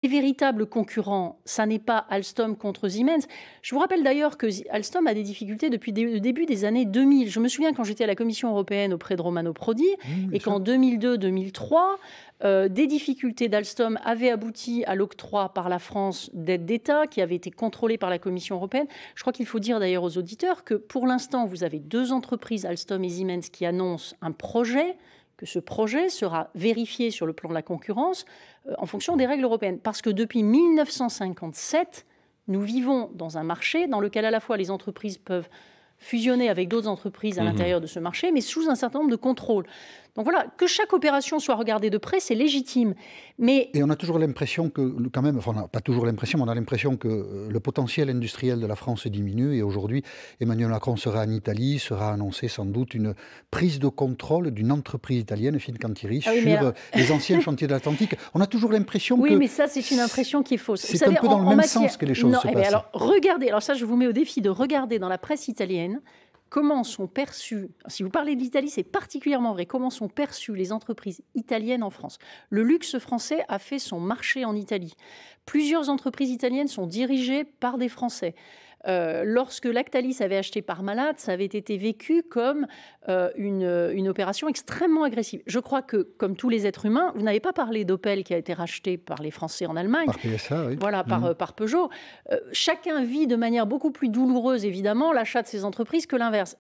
Les véritables concurrents, ça n'est pas Alstom contre Siemens. Je vous rappelle d'ailleurs que Alstom a des difficultés depuis le début des années 2000. Je me souviens quand j'étais à la Commission européenne auprès de Romano Prodi Bien et sûr. qu'en 2002-2003, des difficultés d'Alstom avaient abouti à l'octroi par la France d'aides d'État qui avaient été contrôlées par la Commission européenne. Je crois qu'il faut dire d'ailleurs aux auditeurs que pour l'instant, vous avez deux entreprises, Alstom et Siemens, qui annoncent un projet, que ce projet sera vérifié sur le plan de la concurrence en fonction des règles européennes. Parce que depuis 1957, nous vivons dans un marché dans lequel à la fois les entreprises peuvent fusionner avec d'autres entreprises à l'intérieur de ce marché, mais sous un certain nombre de contrôles. Donc voilà, que chaque opération soit regardée de près, c'est légitime. Mais Et on a toujours l'impression que, quand même, enfin, on n'a pas toujours l'impression, mais on a l'impression que le potentiel industriel de la France diminue. Et aujourd'hui, Emmanuel Macron sera en Italie, sera annoncé sans doute une prise de contrôle d'une entreprise italienne, Fincantieri, ah oui, mais sur les anciens chantiers de l'Atlantique. On a toujours l'impression oui, que mais ça, c'est une impression qui est fausse. Vous c'est un savez, peu dans le en même matière... sens que les choses Non, se eh bien, passent. alors, regardez, alors ça, je vous mets au défi de regarder dans la presse italienne comment sont perçues, si vous parlez de l'Italie, c'est particulièrement vrai, comment sont perçues les entreprises italiennes en France. Le luxe français a fait son marché en Italie. Plusieurs entreprises italiennes sont dirigées par des Français. Lorsque Lactalis avait acheté Parmalat, ça avait été vécu comme une opération extrêmement agressive. Je crois que, comme tous les êtres humains, vous n'avez pas parlé d'Opel qui a été racheté par les Français en Allemagne. Par PSA, oui. Voilà, par Peugeot. Chacun vit de manière beaucoup plus douloureuse, évidemment, l'achat de ces entreprises que l'inverse.